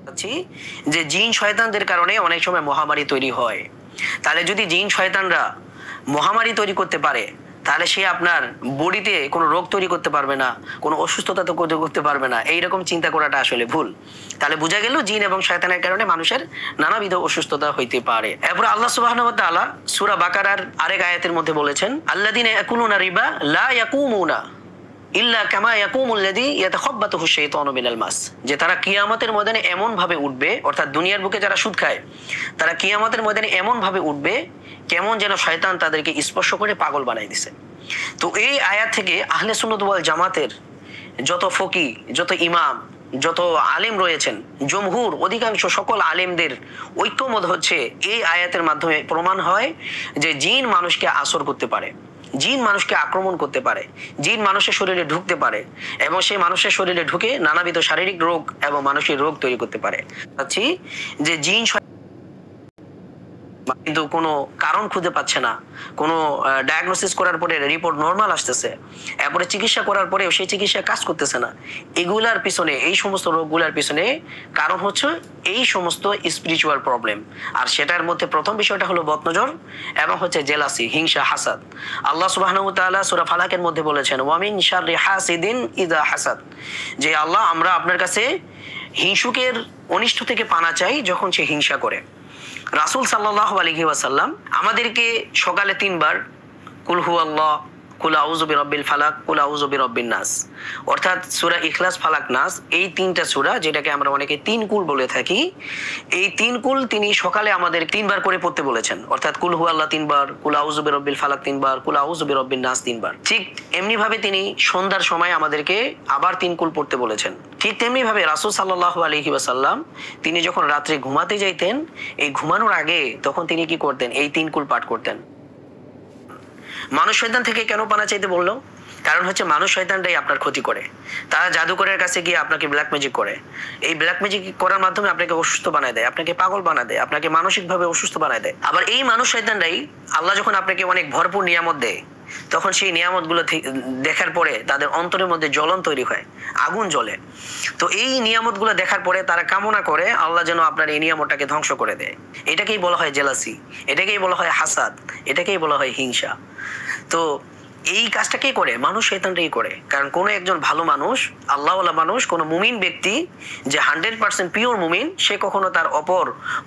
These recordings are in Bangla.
পাচ্ছি যে জিন শয়তানদের কারণে অনেক সময় মহামারী তৈরি হয়। তাহলে যদি জিন শয়তানরা মহামারী তৈরি করতে পারে, তাহলে সে আপনার বডিতে কোনো রোগ তৈরি করতে পারবে না, কোনো অসুস্থতা তো করতে পারবে না। এইরকম চিন্তা করাটা আসলে ভুল। তাহলে বোঝা গেল জিন এবং শয়তানের কারণে মানুষের নানাবিধ অসুস্থতা হইতে পারে। এরপর আল্লাহ সুবহানাহু ওয়া তাআলা সূরা বাকারার আরেক আয়াতের মধ্যে বলেছেন, আল্লাযীনা ইয়াকুলুনা রিবা লা ইয়াকুমুনা ইল্লা কামা ইয়াকুমুল্লাযী ইয়াতাখাব্বাতুহু শাইতানু মিনাল মাস। যে তারা কিয়ামতের ময়দানে এমন ভাবে উঠবে, অর্থাৎ দুনিয়ার বুকে যারা সুদ খায় তারা কিয়ামতের ময়দানে এমন ভাবে উঠবে কেমন যেন শয়তান তাদেরকে স্পর্শ করে পাগল বানাই দিছে। তো এই আয়াত থেকে আহলে সুন্নাত ওয়াল জামাতের যত ফকি, যত ইমাম, যত আলেম রয়েছেন, জমহুর অধিকাংশ সকল আলেমদের ঐক্যমত হচ্ছে এই আয়াতের মাধ্যমে প্রমাণ হয় যে জিন মানুষকে আসর করতে পারে, জিন মানুষকে আক্রমণ করতে পারে, জিন মানুষের শরীরে ঢুকতে পারে এবং সেই মানুষের শরীরে ঢুকে নানাবিধ শারীরিক রোগ এবং মানসিক রোগ তৈরি করতে পারে। যে জিন কিন্তু কোনো কারণ খুঁজে পাচ্ছে না, কোনো ডায়াগনোসিস করার পরে রিপোর্ট নর্মাল আসতেছে, এরপরে চিকিৎসা করার পরেও সেই চিকিৎসা কাজ করতেছে না। এগুলার পিছনে, এই সমস্ত রোগগুলার পিছনে কারণ হচ্ছে এই সমস্ত স্পিরিচুয়াল প্রবলেম। আর সেটার মধ্যে প্রথম বিষয়টা হলো বদনজর এবং হচ্ছে জেলাসি, হিংসা, হাসাদ। আল্লাহ সুবহানাহু ওয়া তাআলা সূরা ফালাকের মধ্যে বলেছেন, ওয়া মিন শাররি হাসিদিন ইযা হাসাদ, যে আল্লাহ আমরা আপনার কাছে হিংসুকের অনিষ্ট থেকে পানা চাই যখন সে হিংসা করে। রাসূল সাল্লাল্লাহু আলাইহি ওয়াসাল্লাম আমাদেরকে সকালে 3 বার কুল হুয়াল্লাহ, কুল আউযু বিরাব্বিল ফালাক, কুল আউযু বিরাব্বিন নাস, অর্থাৎ সূরা ইখলাস, ফালাক, নাস, এই 3টা সূরা যেটাকে আমরা অনেকে 3 কুল বলে থাকি, এই 3 কুল তিনি সকালে আমাদের 3 বার করে পড়তে বলেছেন। অর্থাৎ কুল হুয়াল্লাহ 3 বার, কুল আউযু বিরাব্বিল ফালাক 3 বার, কুল আউযু বিরাব্বিন নাস 3 বার। ঠিক এমনি ভাবে তিনি সন্ধ্যার সময় আমাদেরকে আবার 3 কুল পড়তে বলেছেন। ঠিক তেমনি ভাবে রাসূল সাল্লাল্লাহু আলাইহি ওয়াসাল্লাম তিনি যখন রাত্রে ঘুমাতে যাইতেন, এই ঘুমানোর আগে তখন তিনি কি করতেন? এই 3 কুল পাঠ করতেন। মানুষ শয়তান থেকে কেন পানা চাইতে বললো? কারণ হচ্ছে মানুষ শয়তানটাই আপনার ক্ষতি করে। তারা জাদুকরের কাছে গিয়ে আপনাকে ব্ল্যাক ম্যাজিক করে। এই ব্ল্যাক ম্যাজিক করার মাধ্যমে আপনাকে অসুস্থ বানায় দেয়, আপনাকে পাগল বানায় দেয়, আপনাকে মানসিকভাবে অসুস্থ বানায় দেয়। আবার এই মানুষ শয়তানটাই আল্লাহ যখন আপনাকে অনেক ভরপুর নিয়ামত দেয়, তখন সেই নিয়ামতগুলো দেখার পরে তাদের অন্তরের মধ্যে জ্বলন তৈরি হয়, আগুন জ্বলে। তো এই নিয়ামতগুলো দেখার পরে তারা কামনা করে আল্লাহ যেন আপনার এই নিয়ামতটাকে ধ্বংস করে দেয়। এটাকেই বলা হয় জেলাসি, এটাকেই বলা হয় হাসাদ, এটাকেই বলা হয় হিংসা। তো এই কাজটা কে করে? মানুষ শয়তানটাই করে। কারণ কোনো একজন ভালো মানুষ, আল্লাহওয়ালা মানুষ, কোনো মুমিন ব্যক্তি যে 100% পিওর মুমিন, সে কখনো তার অপর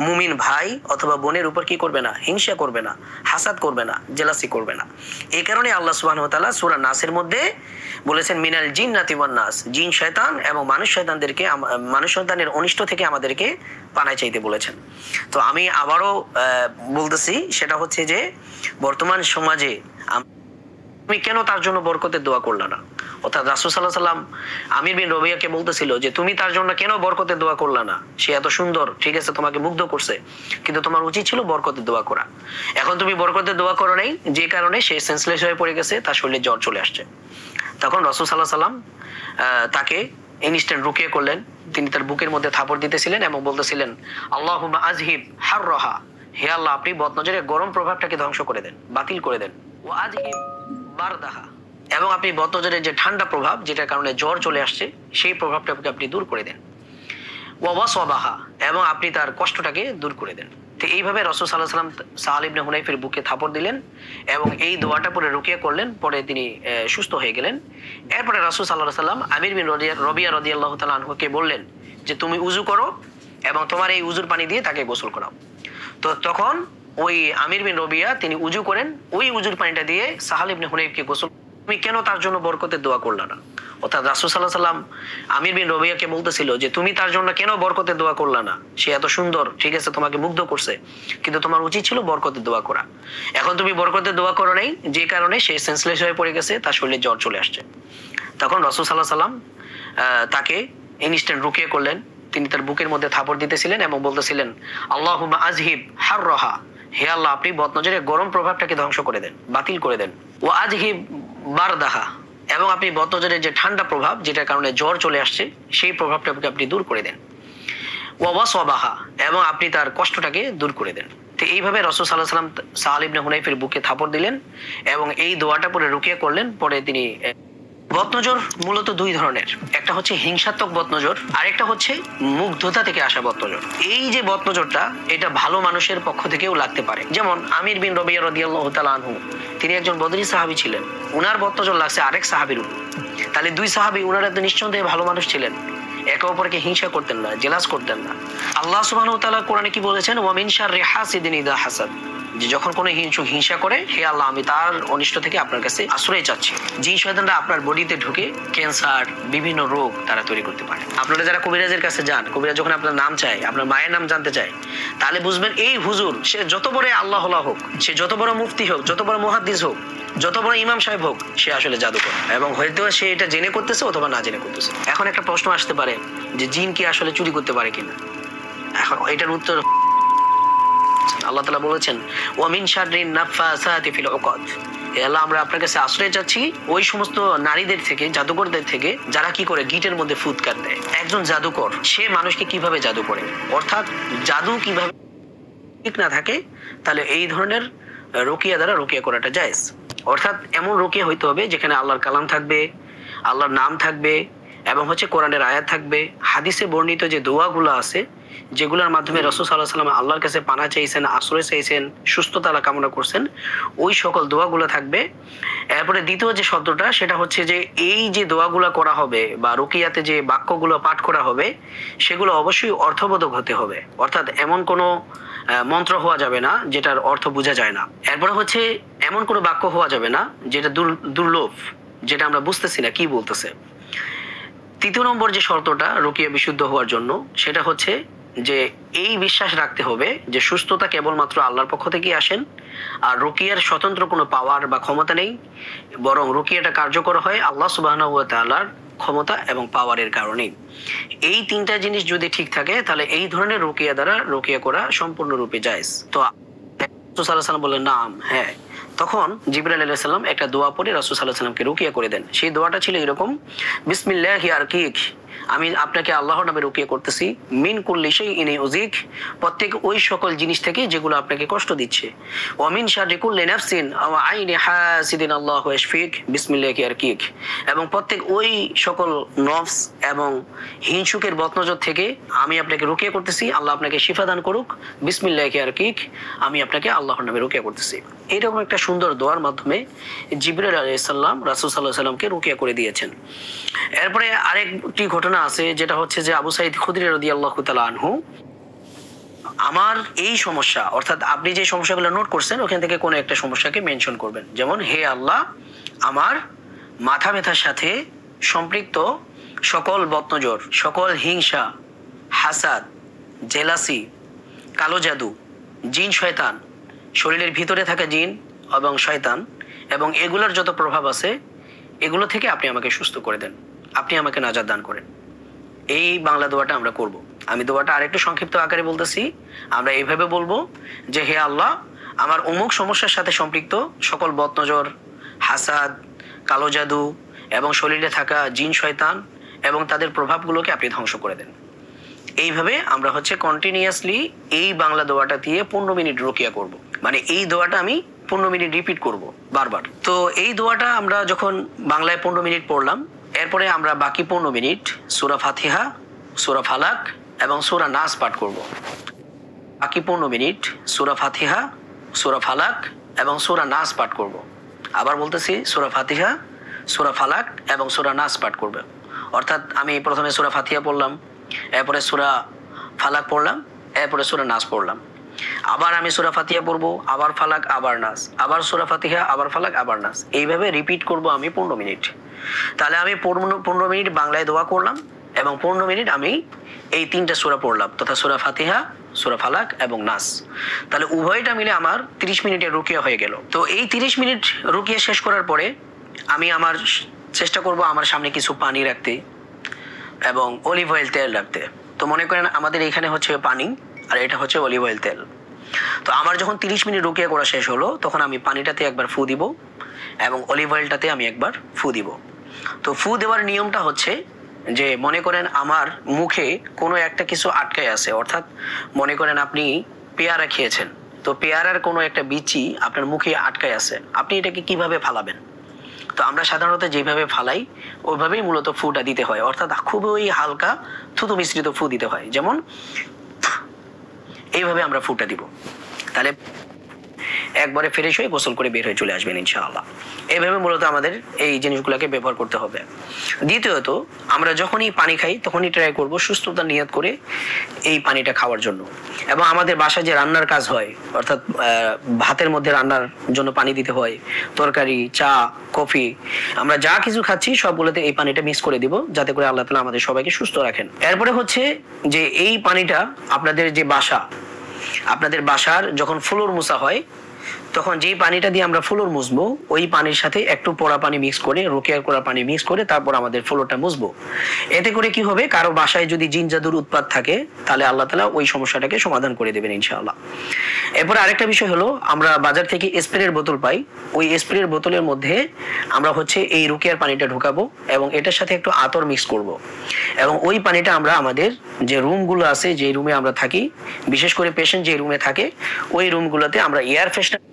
মুমিন ভাই অথবা বোনের উপর কি করবে না? হিংসা করবে না, হাসাদ করবে না, জেলাসি করবে না। এই কারণে আল্লাহ সুবহানাহু ওয়া তাআলা সূরা নাসের মধ্যে বলেছেন, মিনাল জিন্নাতি ওয়ান নাস, জিন শয়তান এবং মানুষ শয়তানদেরকে, মানুষ শয়তানের অনিষ্ট থেকে আমাদেরকে পানায় চাইতে বলেছেন। তো আমি আবারও বলতেছি, সেটা হচ্ছে যে বর্তমান সমাজে তুমি কেন তার জন্য বরকতের দোয়া করলা না? অর্থাৎ রাসূল সাল্লাল্লাহু আলাইহি ওয়াসাল্লাম আমির বিন রবিয়াকে বলতেছিল যে তুমি তার জন্য কেন বরকতের দোয়া করলা না? সে এত সুন্দর, ঠিক আছে, তোমাকে মুগ্ধ করছে, কিন্তু তোমার উচিত ছিল বরকতের দোয়া করা। এখন তুমি বরকতের দোয়া করো নাই, যে কারণে সে সেন্সলেস হয়ে পড়ে গেছে, তার শরীরে জ্বর চলে আসছে। তখন রাসূল সাল্লাল্লাহু আলাইহি ওয়াসাল্লাম তাকে ইনস্ট্যান্ট রুকিয়া করলেন। তিনি তার বুকের মধ্যে থাপড় দিতেছিলেন এবং বলতেছিলেন, আল্লাহুম্মা আযহিব হাররাহা, হে আল্লাহ আপনি বদনজরের গরম প্রভাবটাকে ধ্বংস করে দেন, বাতিল করে দেন। ওয়া আযহিব বারদাহা, এবং আপনি বদনজরের যে ঠান্ডা প্রভাব, যেটার কারণে জ্বর চলে আসছে, সেই প্রভাবটাকে আপনি দূর করে দেন। ওয়া ওয়াসবাহা, এবং আপনি তার কষ্টটাকে দূর করে দেন। তো এইভাবে রাসূল সাল্লাল্লাহু আলাইহি ওয়াসাল্লাম সাহাল ইবনে হুনাইফের বুকে থাপড় দিলেন এবং এই দোয়াটা পরে রুকিয়া করলেন, পরে তিনি সুস্থ হয়ে গেলেন। এরপরে রাসূল সাল্লাল্লাহু আলাইহি ওয়াসাল্লাম আমির বিন রবিয়া রাদিয়াল্লাহু তাআলা আনহুকে বললেন যে তুমি উযু করো এবং তোমার এই উযুর পানি দিয়ে তাকে গোসল করাও। তো তখন ওই আমির বিন রবিয়া তিনি উযু করেন, ওই উযুর পানিটা দিয়ে সাহাল ইবনে হুনাইফকে গোসল। তুমি কেন তার জন্য বরকতের দোয়া করলা না? অর্থাৎ রাসূল সাল্লাল্লাহু আলাইহি ওয়াসাল্লাম আমির বিন রবিয়াকে বলতেছিল যে তুমি তার জন্য কেন বরকতের দোয়া করলা না? সে এত সুন্দর, ঠিক আছে, তোমাকে মুগ্ধ করছে, কিন্তু তোমার উচিত ছিল বরকতের দোয়া করা। এখন তুমি বরকতের দোয়া করো নাই, যে কারণে সে সেন্সলেস হয়ে পড়ে গেছে, তার শরীরে জ্বর চলে আসছে। তখন রাসূল সাল্লাল্লাহু আলাইহি ওয়াসাল্লাম তাকে ইনস্ট্যান্ট রুকিয়া করলেন। তিনি তার বুকের মধ্যে থাপড় দিতেছিলেন এবং বলতেছিলেন, আল্লাহুম্মা আযহিব হাররাহা, হে আল্লাহ আপনি বদনজরের গরম প্রভাবটাকে ধ্বংস করে দেন, বাতিল করে দেন। ওয়া আযহিব বারদাহা, এবং আপনি বদনজরের যে ঠান্ডা প্রভাব, যেটার কারণে জ্বর চলে আসছে, সেই প্রভাবটাকে আপনি দূর করে দেন। ওয়া ওয়াসবাহা, এবং আপনি তার কষ্টটাকে দূর করে দেন। তো এইভাবে রাসূল সাল্লাল্লাহু আলাইহি ওয়াসাল্লাম সাহাল ইবনে হুনাইফের বুকে থাপড় দিলেন এবং এই দোয়াটা পরে রুকিয়া করলেন, পরে তিনি বদনজর মূলত দুই ধরনের, একটা হচ্ছে হিংসাত্মক বদনজর, আরেকটা হচ্ছে মুগ্ধতা থেকে আসা বদনজর। এই যে বদনজরটা, এটা ভালো মানুষের পক্ষ থেকেও লাগতে পারে। যেমন আমির বিন রবিয়া রাদিয়াল্লাহু তাআলা আনহু, তিনি একজন বদরি সাহাবী ছিলেন, উনার বদনজর লাগছে আরেক সাহাবীর উপর। তাহলে দুই সাহাবী, উনারা তো নিঃসন্দেহে ভালো মানুষ ছিলেন, একে অপরকে হিংসা করতেন না, জেলাস করতেন না। আল্লাহ সুবহানাহু ওয়া তাআলা কোরআনে কি বলেছেন? ওয়া মিন শাররি হাসিদিন ইযা হাসাদ, যে যখন কোনো হিংসুক হিংসা করে, হে আল্লাহ, আমি তার অনিষ্ট থেকে আপনার কাছে আশ্রয় চাচ্ছি। যে শয়তানরা আপনার বডিতে ঢুকে ক্যান্সার, বিভিন্ন রোগ তারা তৈরি করতে পারে। আপনারা যারা কবিরাজের কাছে যান, কবিরাজ যখন আপনার নাম চায়, আপনার মায়ের নাম জানতে চায়, তাহলে বুঝবেন এই হুজুর, সে যত বড় আল্লাহ হোক, সে যত বড় মুফতি হোক, যত বড় মুহাদ্দিস হোক, যত বড় ইমাম সাহেব হোক, সে আসলে জাদুকর, এবং হয়তো সে এটা জেনে করতেছে অথবা না জেনে করতেছে। এখন একটা প্রশ্ন আসতে পারে যে জিন কি আসলে চুরি করতে পারে কিনা? এখন এটার উত্তর আল্লাহ তাআলা বলেছেন, ওয়া মিন শাররিন নাফাসাতি ফিল উকাদ, হে আল্লাহ, আমরা আপনার কাছে আশ্রয় চাচ্ছি ওই সমস্ত নারীদের থেকে, জাদুকরদের থেকে, যারা কি করে গিটের মধ্যে ফুৎকার দেয়। একজন জাদুকর সে মানুষকে কিভাবে জাদু করে, অর্থাৎ জাদু কিভাবে ঠিক না থাকে, তাহলে এই ধরনের রুকিয়া দ্বারা রুকিয়া করাটা জায়েজ। অর্থাৎ এমন রুকিয়া হইতে হবে যেখানে আল্লাহর কালাম থাকবে, আল্লাহর নাম থাকবে, এবং হচ্ছে কোরআনের আয়াত থাকবে। হাদিসে বর্ণিত যে দোয়াগুলো আছে, যেগুলোর মাধ্যমে রাসূল সাল্লাল্লাহু আলাইহি ওয়াসাল্লাম আল্লাহর কাছে পানা চাইছেন, আশ্রয় চাইছেন, সুস্থতা কামনা করছেন, ওই সকল দোয়াগুলো থাকবে। এরপরে দ্বিতীয় যে শব্দটা, সেটা হচ্ছে যে এই যে দোয়াগুলো করা হবে বা রুকিয়াতে যে বাক্যগুলো পাঠ করা হবে, সেগুলো অবশ্যই অর্থবোধক হতে হবে। অর্থাৎ এমন কোনো মন্ত্র হওয়া যাবে না যেটার অর্থ বোঝা যায় না। এরপরে হচ্ছে এমন কোনো বাক্য হওয়া যাবে না যেটা দুর্লভ, যেটা আমরা বুঝতেছি না কি বলতেছে। তৃতীয় নম্বর যে শর্তটা রুকিয়া বিশুদ্ধ হওয়ার জন্য, সেটা হচ্ছে যে এই বিশ্বাস রাখতে হবে যে সুস্থতা কেবলমাত্র আল্লাহর পক্ষ থেকেই আসেন, আর রুকিয়ার স্বতন্ত্র কোনো পাওয়ার বা ক্ষমতা নেই, বরং রুকিয়াটা কার্যকর হয় আল্লাহ সুবহানাহু ওয়া তাআলার ক্ষমতা এবং পাওয়ারের কারণেই। এই তিনটা জিনিস যদি ঠিক থাকে, তাহলে এই ধরনের রুকিয়া দ্বারা রুকিয়া করা সম্পূর্ণরূপে জায়েজ। তো রাসূল সাল্লাল্লাহু আলাইহি ওয়াসাল্লাম বললেন, নাম, হ্যাঁ। তখন জিবরাইল আলাইহিস সালাম একটা দোয়া পড়ে রাসূল সাল্লাল্লাহু আলাইহি ওয়াসাল্লামকে রুকিয়া করে দেন। সেই দোয়াটা ছিল এরকম, বিসমিল্লাহি আরকিক, আমি আপনাকে আল্লাহর নামে রুকিয়া করতেছি, মিন কুল্লি শাইইন ইউযিক, প্রত্যেক ওই সকল জিনিস থেকে যেগুলো আপনাকে কষ্ট দিচ্ছে, ওয়া মিন শাররি কুল্লি নাফসিন আও আইনি হাসিদিন আল্লাহু ইয়াশফিক, বিসমিল্লাহি আরকিক, এবং প্রত্যেক ওই সকল নফস এবং হিংসুকের বদনজর থেকে আমি আপনাকে রুকিয়া করতেছি, আল্লাহ আপনাকে শিফা দান করুক, বিসমিল্লাহি আরকিক, আমি আপনাকে আল্লাহর নামে রুকিয়া করতেছি। এইরকম একটা সুন্দর দোয়ার মাধ্যমে জিবরাইল আলাইহিস সালাম রাসূল সাল্লাল্লাহু আলাইহি ওয়াসাল্লামকে রুকিয়া করে দিয়েছেন। এরপরে আরেকটি ঘটনা আছে, যেটা হচ্ছে যে আবু সাঈদ খুদরি রাদিয়াল্লাহু তাআলা আনহু, আমার এই সমস্যা, অর্থাৎ আপনি যে সমস্যাগুলো নোট করছেন ওখান থেকে কোনো একটা সমস্যাকে মেনশন করবেন। যেমন, হে আল্লাহ, আমার মাথা ব্যথার সাথে সম্পৃক্ত সকল বদনজর, সকল হিংসা, হাসাদ, জেলাসি, কালো জাদু, জিন শয়তান, শরীরের ভিতরে থাকা জিন এবং শয়তান, এবং এগুলোর যত প্রভাব আছে, এগুলো থেকে আপনি আমাকে সুস্থ করে দেন, আপনি আমাকে নাজাত দান করেন। এই বাংলা দোয়াটা আমরা করব। আমি দোয়াটা আরেকটু সংক্ষিপ্ত আকারে বলতেছি। আমরা এইভাবে বলবো যে, হে আল্লাহ, আমার অমুক সমস্যার সাথে সম্পৃক্ত সকল বদনজর, হাসাদ, কালো জাদু এবং শরীরে থাকা জিন শয়তান এবং তাদের প্রভাবগুলোকে আপনি ধ্বংস করে দেন। এইভাবে আমরা হচ্ছে কন্টিনিউয়াসলি এই বাংলা দোয়াটা দিয়ে 15 মিনিট রুকিয়া করব। মানে এই দোয়াটা আমি 15 মিনিট রিপিট করব বারবার। তো এই দোয়াটা আমরা যখন বাংলায় 15 মিনিট পড়লাম, এরপরে আমরা বাকি 15 মিনিট সূরা ফাতিহা, সূরা ফালাক এবং সূরা নাস পাঠ করব। বাকি 15 মিনিট সূরা ফাতিহা, সূরা ফালাক এবং সূরা নাস পাঠ করব। আবার বলতেছি, সূরা ফাতিহা, সূরা ফালাক এবং সূরা নাস পাঠ করব। অর্থাৎ আমি প্রথমে সূরা ফাতিহা পড়লাম, এরপরে সূরা ফালাক পড়লাম, এরপরে সূরা নাস পড়লাম। আবার আমি সূরা ফাতিহা পড়বো, আবার ফালাক, আবার নাস, আবার সূরা ফাতিহা, আবার ফালাক, আবার নাস। এইভাবে রিপিট করব আমি 15 মিনিট। তাহলে আমি 15 মিনিট বাংলায় দোয়া করলাম এবং 15 মিনিট আমি এই তিনটা সূরা পড়লাম, তথা সূরা ফাতিহা, সূরা ফালাক এবং নাস। তাহলে উভয়টা মিলে আমার 30 মিনিটের রুকিয়া হয়ে গেল। তো এই 30 মিনিট রুকিয়া শেষ করার পরে আমি আমার চেষ্টা করব আমার সামনে কিছু পানি রাখতে এবং অলিভ অয়েল তেল রাখতে। তো মনে করেন আমাদের এখানে হচ্ছে পানি আর এটা হচ্ছে অলিভ অয়েল তেল। তো আমার যখন 30 মিনিট রুকিয়া করা শেষ হলো, তখন আমি পানিটাতে একবার ফু দিব এবং অলিভ অয়েলটাতে আমি একবার ফু দিব। তো ফু দেওয়ার নিয়মটা হচ্ছে যে, মনে করেন আমার মুখে কোনো একটা কিছু আটকায় আছে, অর্থাৎ মনে করেন আপনি পেয়ারা খেয়েছেন, তো পেয়ারার কোনো একটা বিচি আপনার মুখে আটকায় আছে, আপনি এটাকে কিভাবে ফালাবেন? তো আমরা সাধারণত যেভাবে ফালাই ওইভাবেই মূলত ফুটা দিতে হয়, অর্থাৎ খুবই হালকা থুতু মিশ্রিত ফু দিতে হয়, যেমন এইভাবে আমরা ফুটা দিব। তাহলে একবারে ফ্রেশ হয়ে গোসল করে বের হয়ে চলে আসবেন ইনশাআল্লাহ। এইভাবে মূলত আমাদের এই জিনিসগুলোকে ব্যবহার করতে হবে। দ্বিতীয়ত, আমরা যখনই পানি খাই তখনই ট্রাই করব সুস্থতা নিয়ত করে এই পানিটা খাওয়ার জন্য। এবং আমাদের বাসায় যে রান্নার কাজ হয়, অর্থাৎ ভাতের মধ্যে রান্নার জন্য পানি দিতে হয়, তরকারি, চা, কফি, আমরা যা কিছু খাচ্ছি সবগুলোতে এই পানিটা মিক্স করে দিব, যাতে করে আল্লাহ তাআলা আমাদের সবাইকে সুস্থ রাখেন। এরপরে হচ্ছে যে এই পানিটা আপনাদের বাসার যখন ফ্লোর মোছা হয় তখন যেই পানিটা দিয়ে আমরা ফ্লোর মুছবো ওই পানির সাথে একটু পোড়া পানি মিক্স করে, রোকেয়া করা পানি মিক্স করে তারপর আমাদের ফ্লোরটা মুছবো। এতে করে কি হবে, কারো বাসায় যদি জিন জাদুর উৎপাত থাকে তাহলে আল্লাহ তাআলা ওই সমস্যাটাকে সমাধান করে দেবেন ইনশাআল্লাহ। এরপর আরেকটা বিষয় হলো, আমরা বাজার থেকে স্প্রের বোতল পাই, ওই স্প্রের বোতলের মধ্যে আমরা হচ্ছে এই রোকেয়ার পানিটা ঢোকাবো এবং এটার সাথে একটু আতর মিক্স করব। এবং ওই পানিটা আমরা আমাদের যে রুমগুলো আছে, যে রুমে আমরা থাকি, বিশেষ করে পেশেন্ট যে রুমে থাকে ওই রুমগুলোতে আমরা এয়ার ফ্রেশনার